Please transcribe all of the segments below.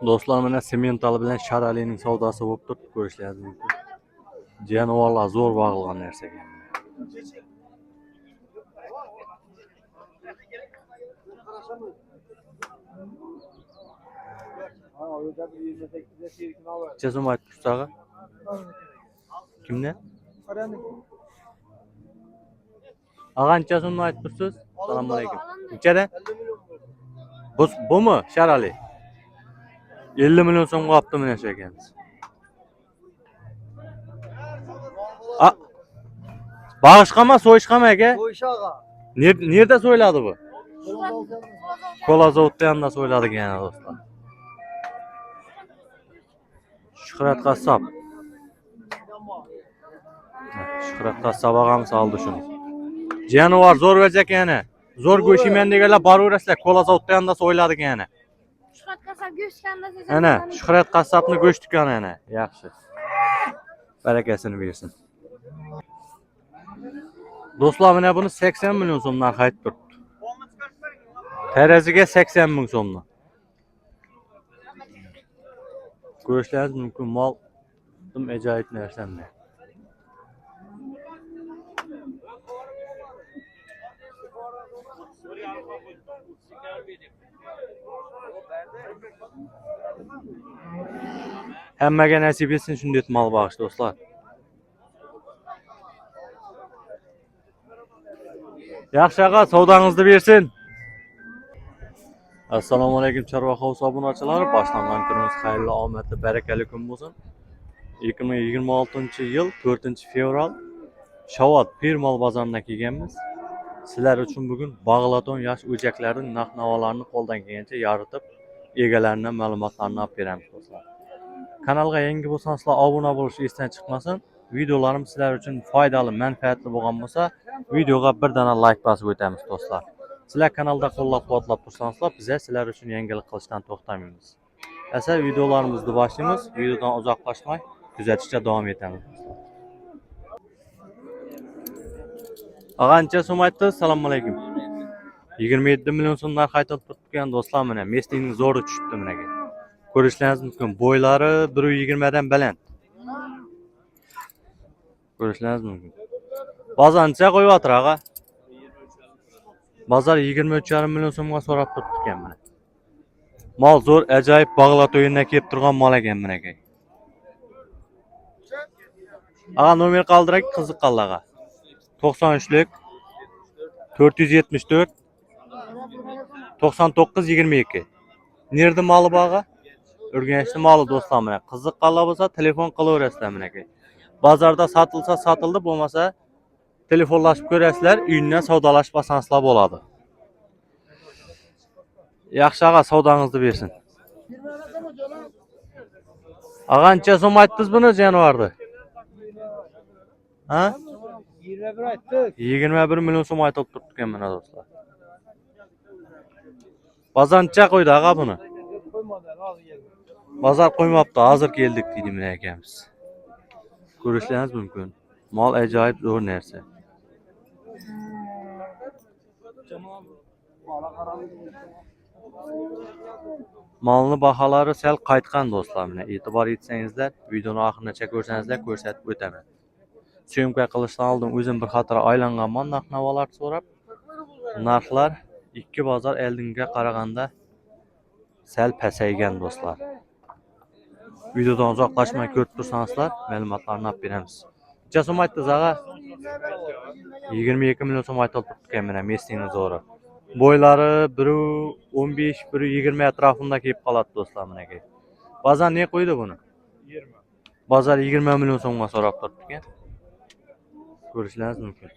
Do'stlar, mana Semental bilan Sharalining savdosi bo'lib turibdi, ko'rishlaringiz mumkin. Jonivorlar zo'r bag'ilgan narsa ekan. Necha so'm aytibsiz tag'i? Kimni? Ag'a necha so'mni aytibsiz? Assalomu alaykum. Nechada? Bumi Sharali? 50 milyon so'mga olibdi mana shu ekansiz. Bağışqama, so'yishqama aka? So'yishaga. Nerede so'yladi bu? Kolazovda yanında so'yladi yana do'stlar. Shuhrat qassob. Shuhrat qassob og'amiz oldi shuni. Jonivor zo'r verecek yani. Zo'r go'shiman deganlar boraverasizlar. Kolazovda yanında so'yladi yana. Shuhrat qassob go'sht kandasi. Ana, Shuhrat qassobning go'sht do'koni ana. Yaxshi. Barakasini bersin. Do'stlar, mana buni 80 milyon so'mdan qaytib turibdi. Teraziga 80 ming so'mdan. Ko'rishlaringiz mumkin, mol dim ajoyib narsamni. Hammaga nasib etsin shunday mol bag'ish do'stlar. Yaxshi ağa, savdangizni bersin. Assalomu alaykum chorva hovuzi obunachilari. Boshlangan kunimiz xayrli, omadli, barakali kun bo'lsin. 2026-yil 4-fevral Shavot Pir mol bozoridan kelganmiz. Sizlar uchun bugun Bag'laton yosh o'jaklarining narx-navolarini qo'ldan kelgancha yoritib, egalaridan ma'lumotlarni olib beramiz do'stlar. Kanalga yangi bo'lsanizlar, obuna bo'lishni esdan chiqmasin. Videolarim sizlar uchun foydali, manfaatli bo'lgan bo'lsa, videoga bir dona like bosib o'tamiz do'stlar. Sizlar kanalda qo'llab-quvvatlab tursanizlar, biz sizlar uchun yangilik qilishdan to'xtamaymiz. Esa videolarimizni boshlaymiz. Videodan uzoqlashmay kuzatishda davom etamiz. Ag'ancha so'm aytdi. Assalomu alaykum. 27 milyon so'mdan qaytib turibgan do'stlar, mana Mestining zo'ri tushibdi mana. Ko'rishlaringiz mumkin. Bo'ylari 1.20 dan baland. Ko'rishlaringiz mumkin. Bozorcha qo'yapti ag'a. Bozor 23,5 milyon so'mga so'rab turibdi ekan mana. Mol zo'r, ajoyib Bag'lat o'yindan kelib turgan mol ekan mana. Ag'a nomer qoldirak, qiziq qoldi ag'a. 93lik 474 99 22. Nerede malı bağı? Urganchning malı do'stlar mana. Qiziq qoldi bo'lsa telefon qilaverasizlar mana. Bozorda satılsa satıldı, bo'lmasa telefonlashib ko'rasizlar, uyindan savdolashib bo'ladi. Yaxshi ağa, savdangizni bersin. Ağa necha so'm aytdingiz buni jonivorni? Ha? 21 aytdik. 21 milyon so'm aytib turibdi mana do'stlar. Bozor necha qo'ydi ağa buni? Bozor qo'ymabdi, hozir keldik deydi mana akamiz. Ko'rishlaringiz mumkin. Mol ajoyib zo'r narsa. Malni baholari sal qaytgan do'stlar mana. E'tibor etsangizlar, videoni oxirigacha ko'rsangizlar ko'rsatib o'taman. Syomka qilishdan oldin o'zim bir xatir aylangan mol narx-navolarni so'rab, narxlar ikki bozor oldinga qaraganda sal pasaygan do'stlar. Videodan uzoqlashmay ko'rib tursanizlar, ma'lumotlarni olib beramiz. Necha so'm aytdingiz ağa? 22 milyon so'm aytib turibdi mana Mestining zo'ri. Bo'ylari 1.15, 1.20 atrofida kelib qoladi do'stlar mana. Bozor ne qo'ydi buni? 20. Bozor 20 milyon so'mga so'rab turibdi ekan. Ko'rishlaringiz mumkin.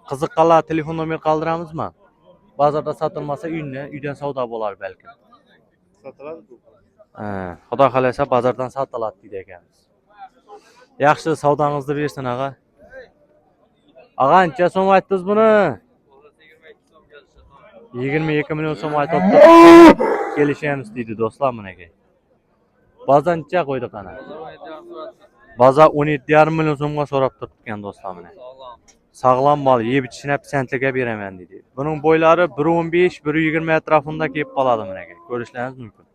Qiziq qolsa telefon nomer qoldiramizmi? Bozorda sotilmasa uydan savdo bo'lar balki. Sotiladi. Xudo xolasa bozordan sotiladi deydi ekanmiz. Yaxshi, savdangizni bersin ağa. Ağa necha so'm aytdingiz buni? 22 milyon so'm aytib kelishamiz deydi do'stlar mana. Bozor necha qo'ydi qana? Bozor 17,5 milyon so'mga so'rab turibdi ekan do'stlar mana. Sağlam mol, yeb ichishni pisandliga beraman deydi. Buning bo'ylari 1.15, 1.20 atrofida kelib qoladi mana. Ko'rishlaringiz mumkin.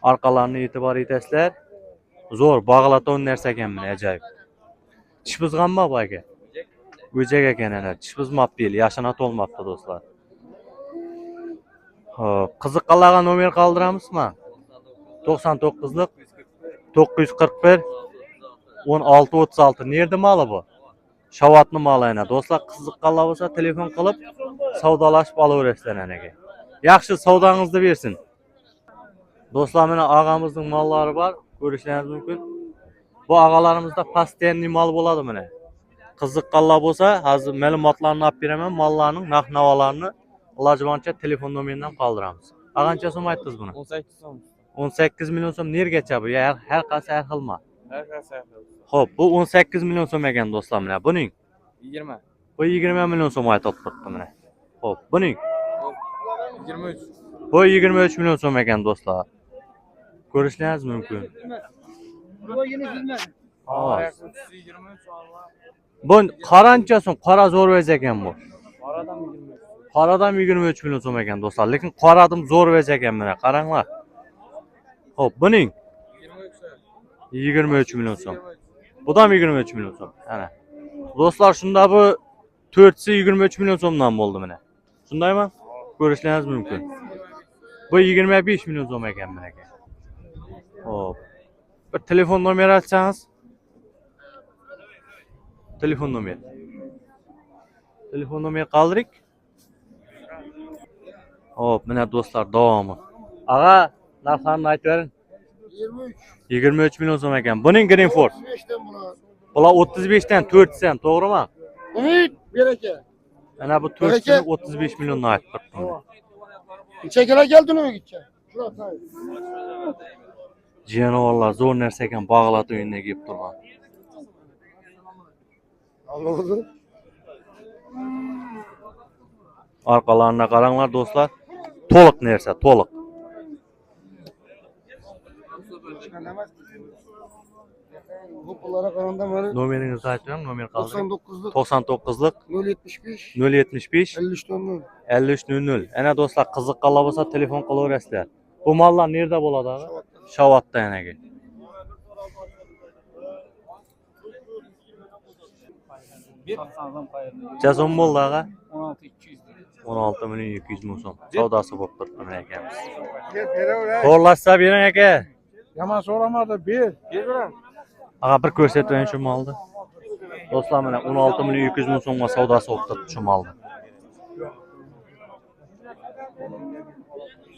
Arqalaryny itibar etesler. Zor, bağlaton nerse eken mine, ajaýyp. Tiş buzganma bu aka? Böjek eken ana, tiş buzmap değil, yaşana tolmapdy dostlar. Hop, Kızıkkalaga nomer kaldıramızmı? 99'lık 941 1636. Nerede malı bu? Şavatlı malı ana. Dostlar Kızıkkala bolsa telefon kılıp savdalaşıp alıveresizler anege. Yaxşı savdanızды versin. Dostlar mene ağamızın malları var. Görüşleriniz mümkün. Bu ağalarımızda pastenli mal boladı mene. Kızıkkala bolsa hazır malumatlarını alıp beremem, mallarının naknavalarını Lacıvança telefon nomerinden kaldıramız. Ağança som aytdınız bunu? 18 so'm. 18 milyon som nergeçe bu? Ya her qaysi her xilma. Her kasa. Hop, bu 18 milyon som eken dostlar mene. Buning 20. bu 20 milyon som aytıp turupdy mene. Hop, buning 23. bu 23 milyon som eken dostlar. Görüşleriniz mümkün. Bu yeni sizmen. Aa. 23 Allah. Bu qarança som, qara zor vez eken bu. Aradan 23. Qaradan 23 milyon som eken dostlar. Lekin qaradım zor vez eken mene. Qaranglar. Hop, buning 23 milyon som. Bu da 23 milyon som. Ana. Dostlar şunda bu 4'si 23 milyon somdan boldu mene. Şundaymy? Görüşleriniz mümkün. Bu 25 milyon som eken mene. Hop. Bir telefon nomeri açsanız. Telefon nomeri. Telefon nomeri kaldırık. Hop, mene dostlar davamı. Ağa, narxlarını aytып berin. 23. 23 milyon som eken. Buning Greenford. 35'ten buna. Bula 35'ten 4'sen, doğru mu? Evet, bereke. Ana bu 4'sini 35 milyondan aytып turupdum. Çekele geldin mi gideceksin? Şurada. Canavarlar zor nerse eken bağladı önüne gelip durgan. Anladın? Arkalarına qaranglar dostlar. Toluk nerse, toluk. Bu pullara kanında var. Nomerinizi aytıram, nomer kaldırın. 99'luk 99'lık 075 075 53 tonlu. 5300. Ana dostlar Kızıkkala bolsa telefon kılaveresizler. Bu mallar nerede boladı ağa? Şavatda yanagi. Bir sağlam payını. Jason boldu ağa? 16-200. 16 milyon 200 ming so'm. Savdası bolup turupdy mene ekemiz. Gel bere. Torlaşsa bering aka. Yaman soramadı bir. Bir bire. Ağa bir ko'rsatverin şu maldı. Dostlar mene 16 milyon 200 ming so'mga savdası bolup turupdy şu maldı.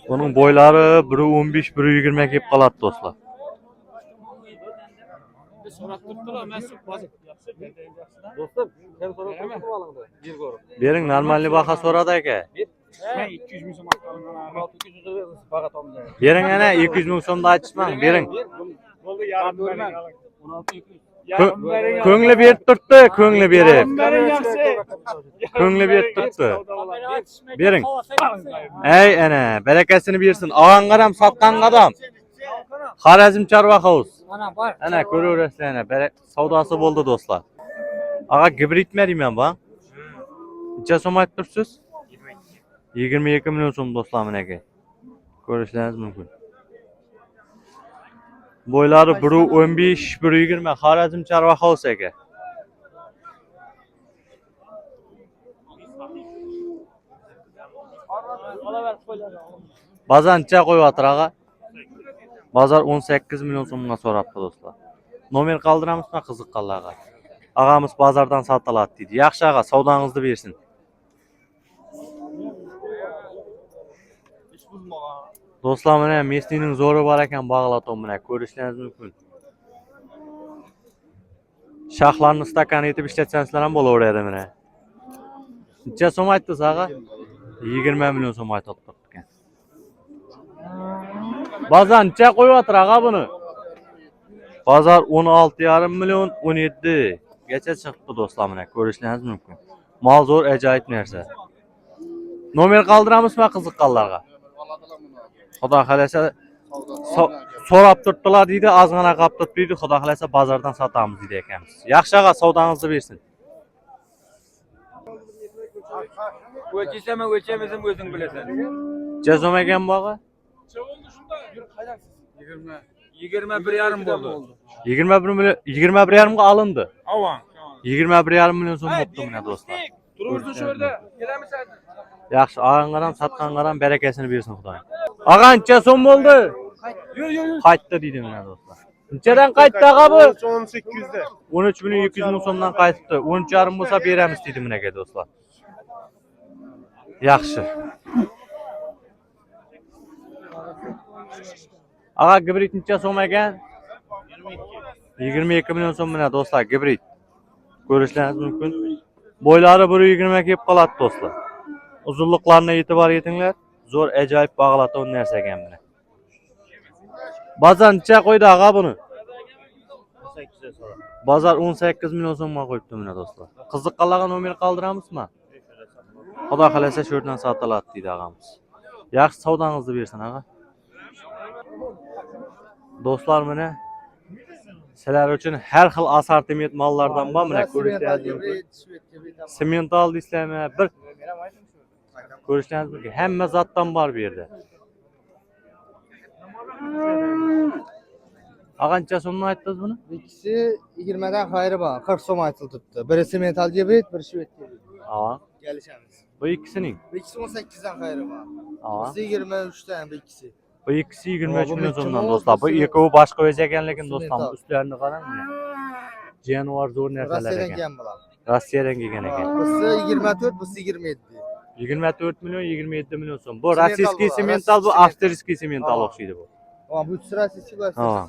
Bunun boyları biri 15, biri 20 kelip qaladı dostlar. Sorak tuttular, mesut bazı. Dostum, sen sorak tuttu alındı. Bir grup. Bering normalni baha so'radi aka. Ben 200 ming so'm aldım. 200 baga tomda. Bering ana 200 ming so'mda aytishmang, bering. Oldu yarım bering. 16-200. Ko'ngli berib turibdi, ko'ngli berib. Bering yaxshi. Ko'ngli berib turibdi. Bering. Ey ana, barakasini bersin. Ağan qaram, satqan qadam. Xorazm Chorva House. Ana var. Ana ko'raverasizlar ana, savdosi bo'ldi do'stlar. Ağa gibritmi deyman bu? Necha so'm aytib turibsiz? 22 milyon so'm do'stlar mana aka. Ko'rishlaringiz mumkin. Boylari 115, 120 Xorazm Chorva House aka. Bazar necha qo'yaptir ağa? Bazar 18 milyon so'mga so'rabdi do'stlar. Nomer qaldiramizmi Qiziqqalaga? Ağamız bazardan satıladı deydi. Yaxşı ağa, savdanızdı versin. Dostlar mene mesleğinin zoru var eken bağlatom mene. Görüşleriniz mümkün. Şahlarını stakan etip işletsensizler ham bo'laveradi mene. Necha so'm aytdingiz ağa? 20 milyon so'm aytib turibdi. Bazar necha qo'yaptir ağa buni? Bazar 16,5 milyon 17. Geçe çıktı dostlar mene. Görüşleriniz mümkün. Mal zor, acayip nerse. Nomer kaldıramızmı Kızıkkalaga? Xudo xolasa so'rab turibdilar deydi, ozgina qolib turibdi deydi. Xudo xolasa bazardan sotamiz deydi ekanmiz. Yaxshi ağa, savdangizni bersin. Ölçesem ölçemezim özün bilesin. Jazom ekan bu ağa? 21 yarım oldu. 21 yarımga alındı. Avan. 21,5 milyon so'm bo'pti mana do'stlar. Durursun şurada. Gelemisen. Yaxshi, ag'angaram, satqangaram barakasini bersin Xudoyim. Ag'a necha so'm bo'ldi? Yur. Qaytdi deydi mana do'stlar. Nechadan qaytdi ag'a bu? 1800'de. 13.200 ming so'mdan qaytibdi. 13,5 bo'lsa beramiz deydi mana aka do'stlar. Yaxshi. Ag'a gibrid necha so'm ekan? 22 milyon so'm mana do'stlar, gibrid. Ko'rishlaringiz mumkin. Bo'ylari 1.20 kelib qoladi do'stlar. Uzunliqlarına e'tibor etinglar. Zo'r ajoyib bag'latan narsa ekan buni. Bozor necha qo'ydi ag'a buni? 18'e sonra. Bozor 18 milyon so'mga qo'yibdi mana do'stlar. Qiziqqanlarga nomer qoldiramizmi? Xudo xolasa shu yerdan sotiladi deydi ag'amiz. Yaxshi savdangizni bersin ag'a. Do'stlar mana sizlar uchun har xil assortiment mollardan bor mana ko'rishlaringiz mumkin. Semental deysizlarmi? Bir ko'rishlaringiz mumkin. Hamma zotdan bor bu yerda. Ag'a necha so'mdan aytdingiz buni? İkisi 20'den hayrı var. 40 som aytıl tuttu. Birisi metal cebrit, biri şivet cebrit. Aa, Gelişemiz. bu ikisining. İkisi 18'den hayrı var. Aa, Birisi 23'ten bir ikisi. bu ikisi 23 bu milyon bitti so'mdan mi? do'stlar. Bu Bitti mi? ikkovi boshqa o'z ekanligin do'stlar. Semental. Üstlarini qarang mana. Januar zo'r narsalar Rossiyadan ekan. gelme lan. Rossiyadan kelgan ekan. Birisi 24, birisi 27. 24 milyon 27 milyon so'm. Bu Semental rossiyskiy bu, semental, bu rossiy avstriyskiy semental Aa. o'xshaydi bu. Ama bu sırası var. Ha.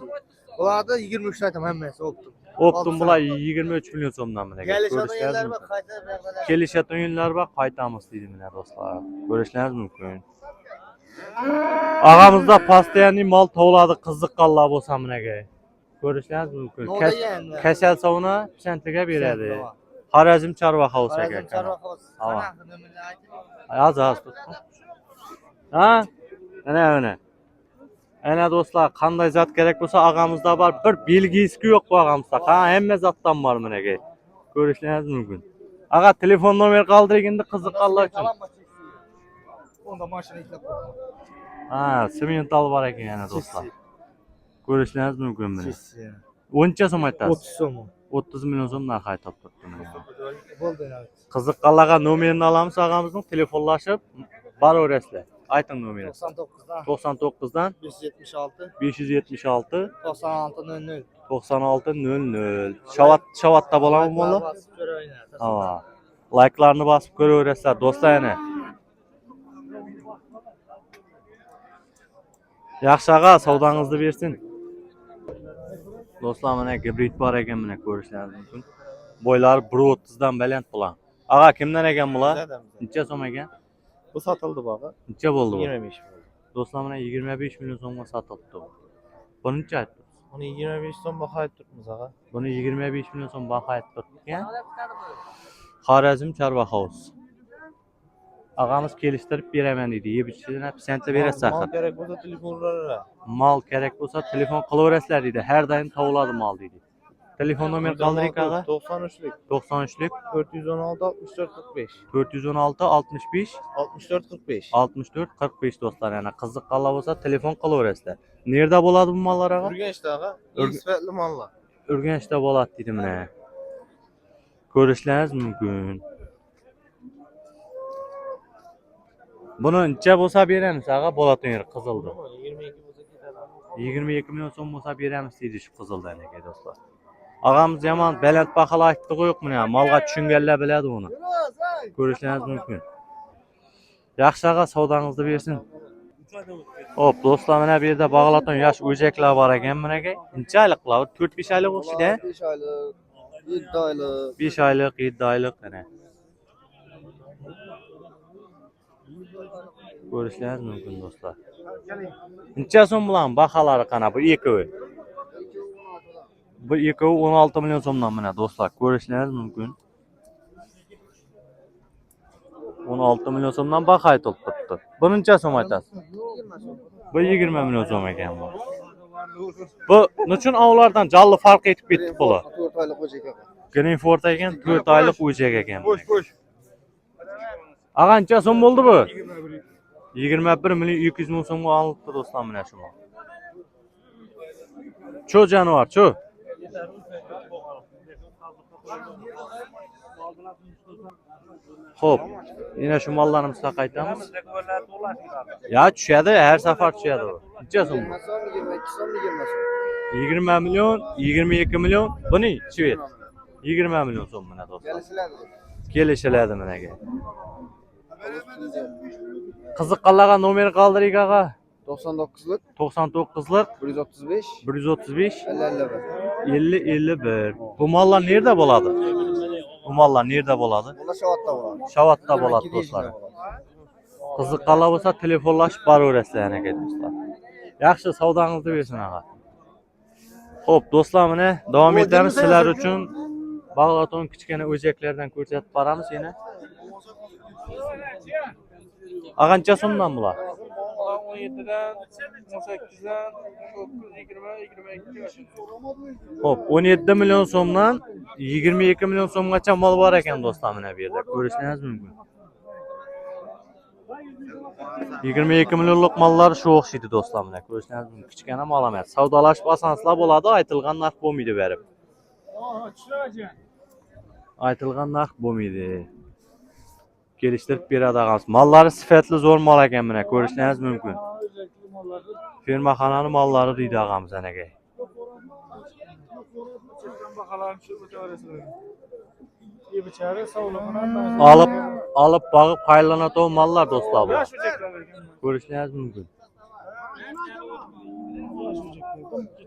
Bunlarda 23 aytam hemmesi oldu. Optum bular 23 milyon so'mdan mana. Gelişen yerler var, kaytar vermeler. Kelishayotgan o'yinlar bor, qaytamiz deydi mana do'stlar. Ko'rishlaringiz mumkin. Ag'amizda postoyanniy mol tovladi, qiziqqanlar bo'lsa managa. Ko'rishlaringiz mumkin. Ne oldu yani? Kasal sovuna pishantiga beradi. Xorazm Chorva House Karazım ekan. çarva havası. Aa. Sana nömrünü aytın. Az Ha? Ana. Ana do'stlar, qanday zot kerak bo'lsa ag'amizda bor. Bir belgisi yo'q bu ag'amizda. Ha, hamma zotdan bor managa. Ko'rishlaringiz mumkin. Ag'a telefon nomer qoldiring endi qiziqqanlar uchun. Onda maşını itlep koyma. Ha, semental bor ekan yana do'stlar. Ko'rishlaringiz mumkin buni. Çizsi. 10 so'm 30 aytasiz. somu. 30 milyon so'mdan qaytib turibdi mana. Boldu evet. Qiziqqanlarga nomerini olamiz, ag'amizning telefonlashib boraverasizlar. Ayting nomerini. 99'dan 99dan 576 576 96 00. 9600. Shavatda bo'ladimi bola? Ha. Like'larni bosib ko'raverasizlar do'stlar yana. Yaxshi ag'a, savdangizni bersin. Do'stlar mana gibrid bor ekan, mana ko'rishlaringiz mumkin. Bo'ylari 1.30 dan baland bular. Ag'a, kimdan ekan bular? Necha so'm ekan? Bu satıldı baba. Necha bo'ldi bu? 25 oldu. Do'stlar mana 25 milyon so'mga sotilibdi bu. Buni necha aytdi? Onu 25 son bakayıp tutmaz ağa. Buni 25 milyon so'm baho aytib turibdi. Xorazm Chorva House. Ag'amiz kelishtirib beraman deydi. Yeb ichishdan pisantda berasiz Mal axir. gerek olsa telefonlara. Mol kerak bo'lsa telefon qilaverasizlar deydi. Har doim tovladi mol deydi. Telefon nomer qoldiring ag'a. 93'lük. 93'lik 416 64 45. 416 65 64 45. 64 45 do'stlar, yana qiziqqanlar bo'lsa telefon qilaverasizlar. Nerda bo'ladi bu mollar ag'a? Urgenç'te ağa. Ürgen- İsvetli malla. Urganchda bo'ladi deydi mana. Ko'rishlaringiz mumkin. Buni necha bo'lsa beramiz ag'a, bo'laton yer qizildi. 22 bo'lsa ketadi. 22 milyon so'm bo'lsa beramiz deydi shu qizildan aka do'stlar. Ag'amiz yomon baland baholar aytdi qo'yib mana, molga tushunganlar biladi buni. Ko'rishlaringiz mumkin. Yaxshi ag'a, savdangizni bersin. Hop, do'stlar mana bu yerda bog'laton yosh o'jaklar bor ekan managa. Necha oyliqlar? 4-5 oylik o'xshaydi. 5 aylık, 7 aylık. 5 oylik, 7 oylik mana. Ko'rishlaringiz mumkin do'stlar. Necha so'm bilan baholari qana bu ikkovi? Bu ikkovi 16 milyon so'mdan mana do'stlar, ko'rishlaringiz mumkin. 16 milyon so'mdan baho aytib turibdi. Buni necha so'm aytasiz? Bu 20 milyon so'm ekan bu. Bu nechun ovlardan jalli farq etib ketdi bular? 4 aylık ocak ekan. Greenford ekan, 4 oylik o'jak ekan. Bosh. Ag'a necha so'm bo'ldi bu? 21 milyon 200 ming so'mga olibdi do'stlar mana shu. Ço canavar, ço. Hop. Yine şu mallarımızla qaytamiz. Ya düşedi, her sefer düşedi o. Necha so'm? 20 so'm, 22 so'm, 20 so'm. 20 milyon, 22 milyon. Bu ne? Çivet. 20 milyon so'm mana do'stlar. Kelishiladi. Kelishiladi mana aka. Qiziqqanlarga nomer qoldiring aqa. 99'lik, 99'lik 135, 135 50 50 51. Bu mallar nerede boladı? Bu mallar nerede boladı? Bunda Şavat'ta bo'ladi. Şavat'ta boladı dostlar. Qiziqqanlar bo'lsa telefonlashib boraverasizlar yana aka do'stlar. Yaxshi savdangizni bersin aqa. Xo'p, do'stlar, mana davom etamiz sizlar uchun. Bag'laton kichkina o'jaklardan ko'rsatib boramiz yana. Qancha so'mdan bular? 17'den, 18'den, 20, 22. Xo'p, 17 milyon so'mdan 22 milyon so'mgacha mol bor ekan do'stlar, mana bu yerda ko'rishingiz mumkin. 22 milyonlik mallar shu o'xshaydi do'stlar, mana ko'rishingiz mumkin. Kichkina mal emas. Savdolashib olsansizlar bo'ladi, aytilgan narx bo'lmaydi berib. Aytilgan narx bo'lmaydi. Kelishtirib beradi og'amiz. Mallari sifatli zo'r mal ekan, mana ko'rishingiz mumkin. Fermaxonaning mallari deydi og'amiz anaga. Alıp bağıp haylanatan mallar dostlar bu. Ko'rishingiz mumkin.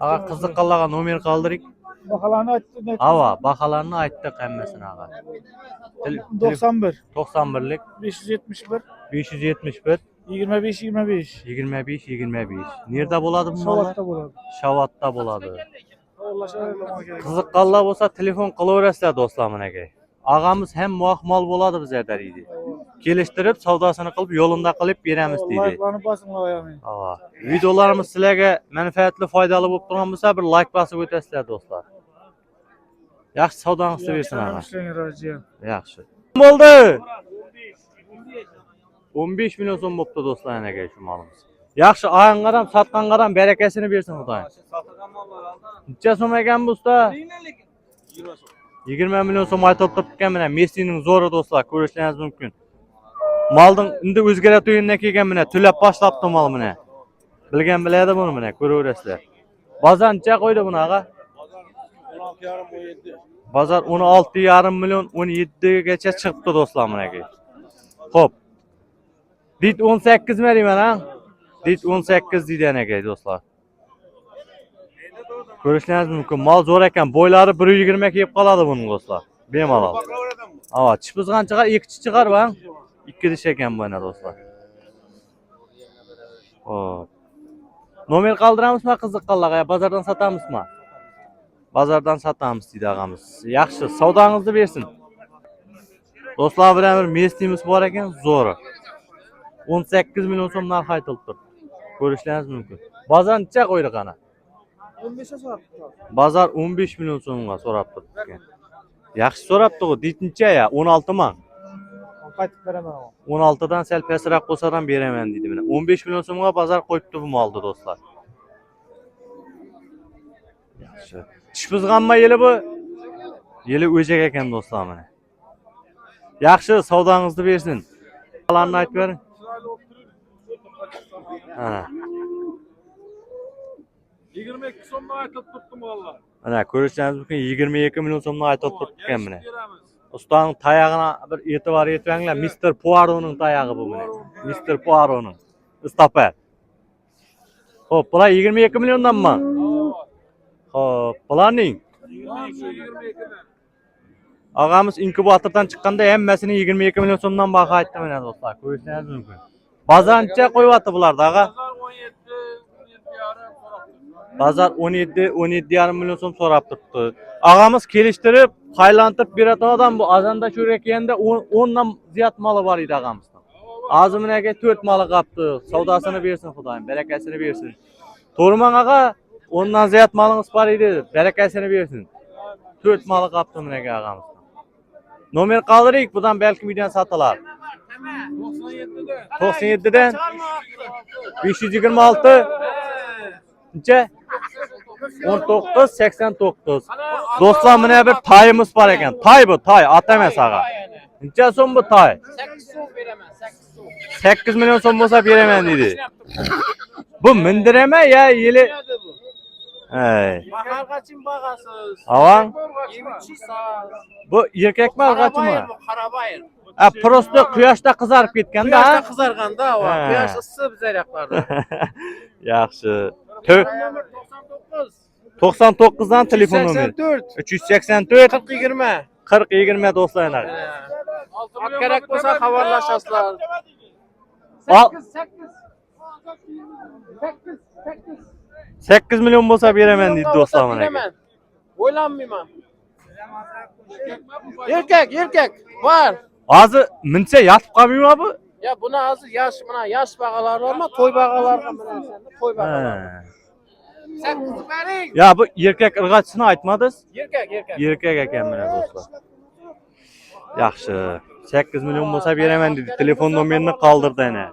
Ağa qiziqqanlarga nomer qoldiring. Bakalağını açtı. Ava, bahalarını aytdik hammesini ağa. 91, 91'lik 571, 571 25, 25. 25 25. Nerede boladı bu mallar? Şavat'ta buladı. Şavat'ta boladı. Allah'a gerek. Qiziqqanlar bo'lsa telefon qilaverasizlar do'stlar menga. Ağamız hem muahmal boladı bizlardan idi. Kelishtirib savdosini qilib yo'linda qilib beramiz deydi. Like'larını basınlar yani. Ava. Videolarimiz sizlarga manfaatli, foydali bo'lib turgan bo'lsa bir like bosib o'tasizlar do'stlar. Yaxshi savdongizni bersin ağa. Yaxshi. Bo'ldi. 15 milyon so'm bo'pti do'stlar anaga shu malimiz. Yaxshi, ayın qaram, satqan qaram barakasini bersin Xudoyim. Necha so'm ekan bu usta? 20 milyon so'm aytib turibdi mana Messining zo'ri do'stlar, ko'rishingiz mumkin. Malning endi o'zgarib o'yindan kelgan mana to'lab boshlabdi mal mana. Bilgan biladi buni mana, ko'raverasizlar. Bozor necha qo'ydi buni ağa? 16,5-17. Bozor 16,5 milyon 17 gacha chiqibdi do'stlar menga. Xo'p. Dit 18 mi deyman ha? Dit 18 deydi anaga do'stlar. Ko'rishingiz mumkin. Mal zo'r ekan. Bo'ylari 1.20 kelib qoladi buning do'stlar. Bemalol. Ava, chipizgan chiqar, ikki chiqar va 2 dish ekan bu ana do'stlar. Xo'p. Nomer qoldiramizmi qiziqqanlarga? Bozordan sotamizmi? Bozordan sotamiz deydi og'amiz. Yaxshi, savdongizni bersin. Do'stlar, bir Messimiz bor ekan, zo'ri. 18 milyon so'm narx aytilibdi. Ko'rishingiz mumkin. Bozor necha qo'ydi qana? 15'e so'rabdi. Bozor 15 milyon so'mga so'rab turibdi ekan. Yaxshi so'rabdi-ku, necha ya? 16 man. Qaytib beraman. 16 dan sal pastroq bo'lsa ham beraman dedi mana. 15 milyon so'mga bozor qo'yibdi bu molni do'stlar. Yaxshi. Tish buzganmi yili bu? Yili o'jak ekan do'stlar mana. Yaxshi, savdongizni bersin. Qalanni aytib bering. Ana. 22 so'mdan aytib turibdim valla. Ana ko'rishingiz mumkin 22 milyon so'mdan aytib turibdi ekan mana. Ustaning tayog'ini bir e'tibor etvanglar. Mr. Poirot'ning tayog'i bu mana. Mr. Poirot'ning. Istopa. Xo'p, bular 22 milyondanmi? Xo'p, bularning 22'den. Ağamız inkubatordan chiqqanda hammasini 22 milyon so'mdan baho aytdi mana do'stlar. Ko'rishingiz mumkin. Bozor necha qo'yyapti bularda ağa? Bozor 17,5 milyon so'm so'rab turibdi. Ağamız kelishtirib, qaylantirib beradigan odam bu. Azanda sho'rakanda 10 dan ziyod mali bor edi ağamizning. Azminaga 4 mali qapti. Savdosini bersin Xudoyim, barakasini bersin. To'rman ağa 10 dan ziyod malingiz bor edi, barakasini bersin. 4 mali qapti menaga ağamiz. Nomer qoldiring, bundan belki videoni sotalar. 97'den 526 necha? 1989. Dostlar mana bir tayimiz var ekan. Tay bu, tay, at emas ağa. Necha so'm bu tay? 8 so'm beraman, 8 so'm. 8 million so'm bo'lsa beraman dedi. Bu mindirama ya yili. Hey. Bahargaçın bağasız. Avan. Yemişçi sağ. Bu erkekmi alg'achimi? Karabayır. Ha, prosto quyoshda qizarib ketganda. Kuyashda kızargan da o. Ha. Kuyaş ısı bize yaklarda. Yaxshi. Numara 99. 99dan telefon nomeri. 84. 384 40 20. 40 20 do'stlar. At gerek olsa haberleşaslar. Al. 8. 8 million bo'lsa beraman deydi do'stlar mana. Oylanmayman. Erkek var. Hozir mincha yotib qolmaymi bu? Ya buna hazır yaş bağalar var mı? Toy bağalar var mı? Toy bağalar. Ha. Sen kızı verin. Ya bu erkek irg'achisini aytmadingiz? Erkek. Erkek ekan mana do'stlar. Yaxshi. 8 million bo'lsa beraman dedi. Telefon nomerini qoldirdi ana.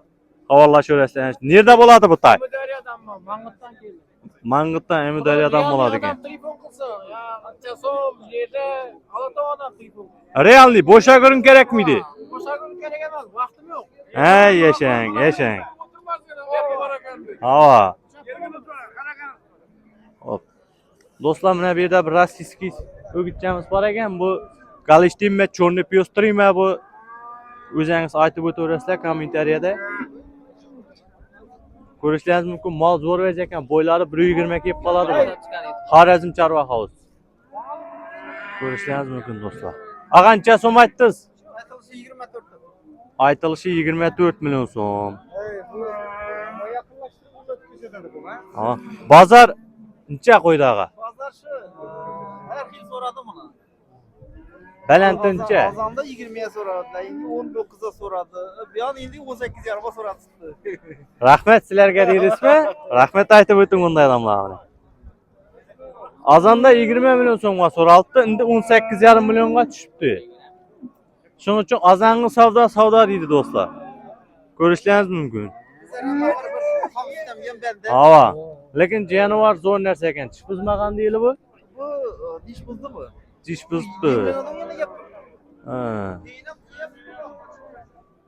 Havolashaverasiz. Nerede bo'ladi bu tay? Müdariyadan mı? Mangıttan geldi. Mang'itdan, Emudariyadan bo'ladi ekan. Telefon qilsin. Ya qancha so'm yerda Alatog'dan telefon. Realni bo'sha ko'rin kerak miydi? Boşagim gerek emas, vaqtim yo'q. Ha, yashang. Hava. Hop. Do'stlar, mana bu yerda bir rossiyskiy o'gitchamiz bor ekan. Bu Galishtinmi, Chorniy Pyostriymi bu? O'zingiz aytib o'taverasizlar kommentariyada. Ko'rishlaringiz mumkin, mol zo'r vaz ekan. Bo'ylari 120 kelib qoladi bu. Xorazm Chorva House. Ko'rishlaringiz mumkin do'stlar. Qancha so'm aytdingiz? Aytilishi 24 million so'm. Ha, bozor necha qo'ydi ağa? Pazar şu. Her yıl soradım ona. Balantincha. Azanda 20'ye soradılar. Şimdi 19'a soradı. Bir an indi 18 yarıma soradı. Rahmet sizlarga deysizmi? Rahmet aytib o'ting bunday odamlarga. Azanda 20 million so'mga so'raldi, endi 18,5 millionga tushibdi. Shuning uchun azangi savdo deydi do'stlar. Ko'rishlaringiz mumkin. Hava. Lekin jonivar zo'r narsa ekan. Tish buzmagan deyli bu? Bu diş buzdu mu? Tish buzdi. Ha.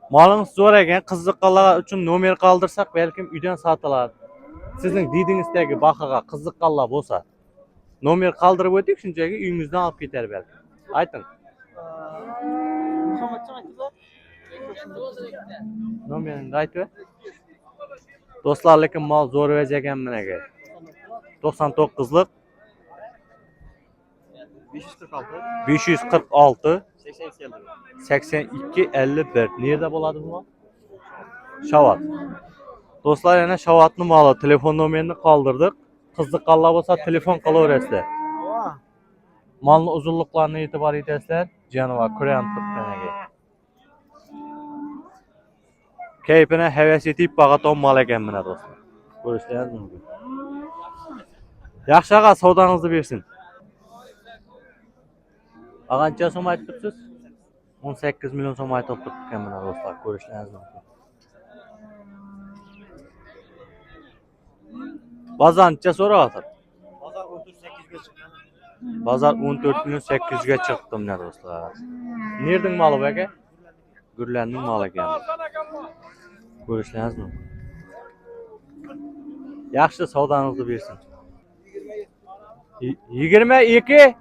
Molingiz zo'r ekan, qiziqqanlar uchun nomer qoldirsak, balkim uydan sotiladi. Sizning didingizdagi bahoga qiziqqanlar bo'lsa, nomer qoldirib o'ting, shunchaki uyingizdan olib ketar balki. Ayting. Nomeringni aytib. Do'stlar, lekin mol zo'r vaz ekan menaga. 99lik 546 82 51. Nerede bo'ladi bu? Shavat. Do'stlar, yana Shavatning moli, telefon nomerini qoldirdik. Qiziqqanlar bo'lsa telefon qilaverasizlar. Malni uzunliklarini e'tibor etasizlar. Jonivar ko'rayam turibdi. Keyfini havas etib bag'aton mol ekan mana do'stlar. Ko'rishlaringiz mumkin. Yaxshi ağa, savdangizni bersin. Qancha so'm aytibsiz? 18 million so'm aytib turibdi mana do'stlar. Ko'rishlaringiz mumkin. Bozor necha so'rayapti? Pazar 38'e çıktı. Bozor 14 million 800 ga chiqdi mana do'stlar. Nerning moli bu aka? Gurlarning moli ekan. Ko'rishlaringiz mumkin. Yaxshi savdangizni bersin. 22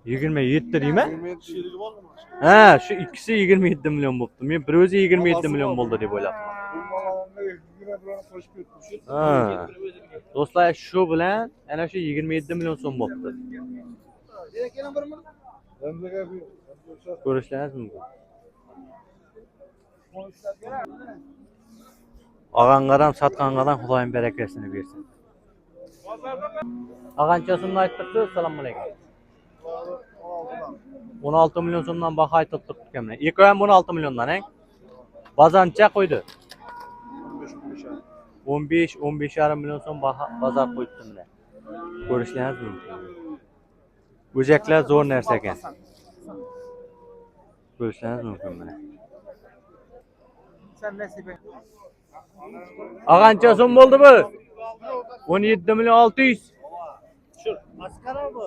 27 deymi? 27 şiirli var mı? Ha, şu ikisi 27 milyon bo'libdi. Men bir o'zi 27 milyon bo'ldi deb o'ylabman. Ha. Do'stlar, shu bilan ana shu 27 milyon so'm bo'libdi. Ko'rishlaringiz mumkin. Olgangaram, satgangaram Xudoyim barakasini bersin. Qancha so'mni aytibsiz? Assalomu alaykum. 16 milyon so'mdan baho aytib turibdi mana. Eko ham 16 milliondan, ha? Bozorcha qo'ydi. 15,5 milyon so'm bozor qo'yibdi mana. Ko'rishlaringiz mumkin. Bo'jaklar zo'r narsa ekan. Ko'rishlaringiz mumkin mana. Sen nasibe. Qancha so'm bo'ldi bu? 17 milyon 600. Şu maskara mı?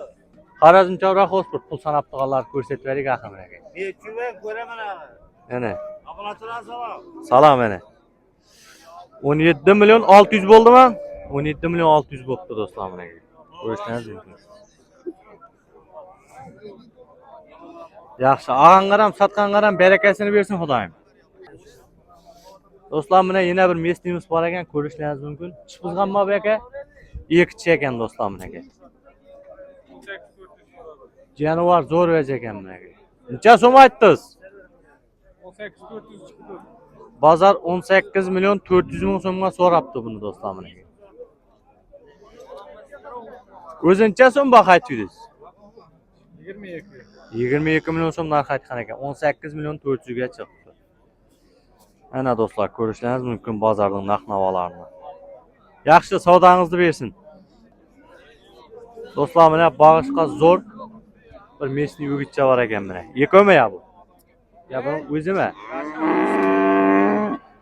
Qarazın çavrak olsun. Pul sanap tığalar ko'rsatib verik axir aka. Ne çünkü ko'raman ha. Ana. Ablatına salam. Salam ana. 17 milyon 600 bo'ldimi? 17 milyon 600 bo'pti do'stlar mana. Ko'rishingiz mumkin. Yaxshi, ağangaram, satqangaram barakasini bersin Xudoyim. Do'stlar, mana yana bir mesnimiz bor ekan, ko'rishingiz mumkin. Chiqizganmi bu aka? Ikkichi ekan do'stlar mana aka. Jonivar zo'r veja ekan mana aka. Necha so'm aytdingiz? 18-400 chiqdi. Bozor 18 milyon 400 ming so'mga so'rabdi buni do'stlar mana aka. O'zincha so'm baho aytdingiz? 22. 22 milyon so'm narx aytgan ekan. 18 milyon 400 ga chiqdi. Ana do'stlar, ko'rishingiz mumkin bozorning narx-navolarini. Yaxshi savdangizni bersin. Do'stlar, mana bag'ishqa zo'r bir mesni yigitcha bor ekan mana. Yekomi ya bu? Ya bu o'zimi?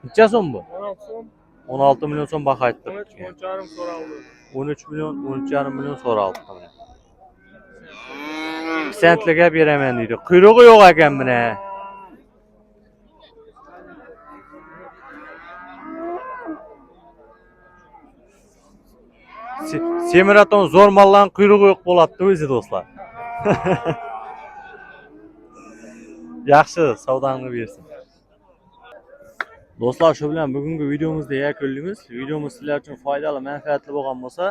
Necha so'm bu? 16 so'm. 16 milyon so'm baho aytdi. 13,5 so'raldi. 13 milyon, 13,5 milyon so'raldi mana. Sentliga beraman deydi. Quyrug'i yo'q ekan mana. Semiraton zo'r mollarning quyrug'i yo'q bo'ladi o'zi do'stlar. Yaxshi, savdangni bersin. Do'stlar, shu bilan bugungi videomizni yakunlaymiz. Videomiz sizlar uchun foydali, manfaatli bo'lgan bo'lsa,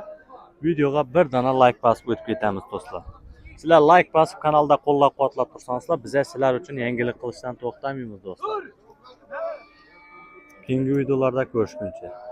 videoga bir dona like bosib o'tib ketamiz do'stlar. Sizlar like bosib kanalda qo'llab-quvvatlab tursanizlar, biz sizlar uchun yangilik qilishdan to'xtamaymiz do'stlar. Keyingi videolarda ko'rishguncha